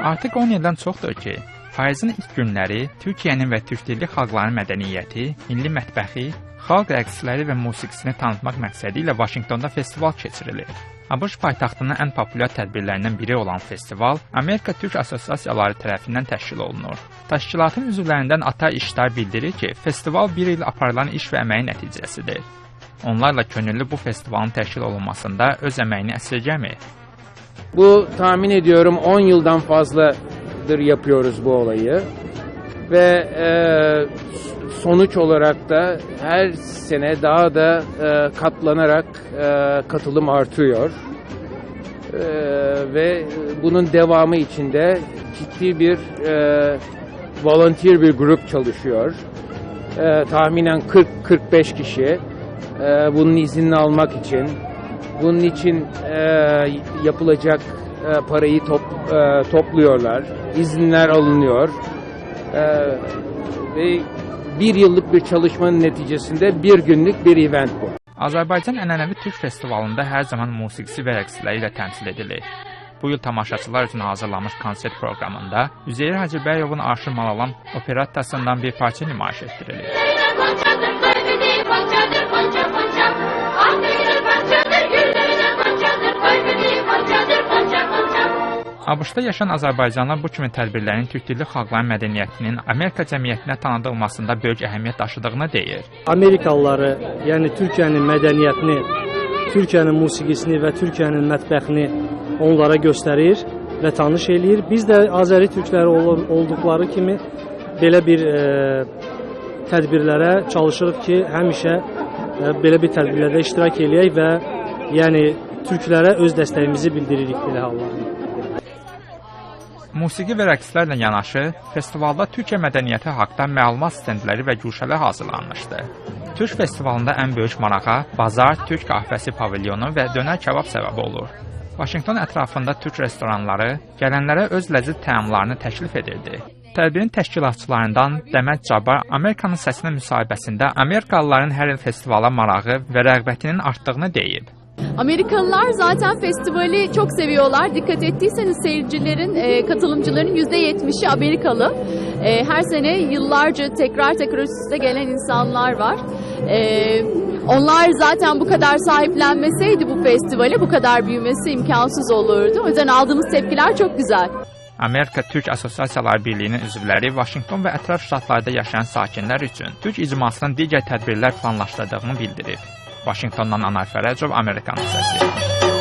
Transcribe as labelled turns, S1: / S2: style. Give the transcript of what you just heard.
S1: Artıq 10 ildən çoxdur ki, payızın ilk günləri Türkiyənin və türkdilli xalqların mədəniyyəti, milli mətbəxi, xalq rəqsləri və musiqisini tanıtmaq məqsədi ilə Vaşinqtonda festival keçirilir. ABŞ paytaxtının ən populyar tədbirlərindən biri olan festival Amerika Türk Assosiasiyaları tərəfindən təşkil olunur. Təşkilatın üzvlərindən Ata İşdar bildirir ki, festival bir il aparılan iş və əməyin nəticəsidir. Onlarla könüllü bu festivalın təşkil olunmasında öz əməyini əsirgəmir.
S2: Bu tahmin ediyorum 10 yıldan fazladır yapıyoruz bu olayı ve sonuç olarak da her sene daha da katlanarak katılım artıyor ve bunun devamı için de ciddi bir volunteer bir grup çalışıyor. Tahminen 40-45 kişi bunun iznini almak için. Bunun için yapılacak parayı topluyorlar, izinler alınıyor ve bir yıllık bir çalışmanın neticesinde bir günlük bir event bu.
S1: Azərbaycan ənənəvi Türk festivalında hər zaman musiqisi və rəqsləri ilə təmsil edilir. Bu yıl tamaşaçılar üçün hazırlanmış konsert proqramında Üzeyir Hacıbəyovun Aşıq Malalam operattasından bir parça nümayiş etdirilir. ABŞ-da yaşayan azərbaycanlılar bu kimi tədbirlərin türkdilli xalqların mədəniyyətinin Amerika cəmiyyətinə tanıdılmasında böyük əhəmiyyət daşıdığını deyir.
S3: Amerikalıları, yəni Türkiyənin mədəniyyətini, Türkiyənin musiqisini və Türkiyənin mətbəxini onlara göstərir və tanış eləyir. Biz də Azəri türkləri olduqları kimi belə bir tədbirlərə çalışırıq ki, həmişə belə bir tədbirlərdə iştirak eləyək və yəni türklərə öz dəstəyimizi bildiririk belə hallarda.
S1: Musiqi və rəqslərlə yanaşı, festivalda Türkiyə mədəniyyəti haqqında məlumat stendləri və güşələr hazırlanmışdı. Türk festivalında ən böyük marağa bazar, türk qəhvəsi pavilyonu və dönər kabab səbəbi olur. Vaşinqton ətrafında türk restoranları gələnlərə öz ləzzət təamlarını təklif edirdi. Tədbirin təşkilatçılarından Dəməd Cabbar Amerikanın Səsinə müsahibəsində Amerikalıların hər il festivala marağı və rəğbətinin artdığını deyib.
S4: Amerikalılar zaten festivali çok seviyorlar. Dikkat ettiyseniz seyircilerin, katılımcıların %70'i Amerikalı. Her sene yıllarca tekrar üst üste gelen insanlar var. Onlar zaten bu kadar sahiplenmeseydi bu festivale bu kadar büyümesi imkansız olurdu. O yüzden aldığımız tepkiler çok güzel.
S1: Amerika Türk Assosiasiyalar Birliyinin üzvləri Vaşinqton və ətraf ştatlarda yaşayan sakinlər üçün Türk icmasının digər tədbirlər planlaşdırdığını bildirib. Vaşinqtondan Anar Fərəcov, Amerikanın səsi.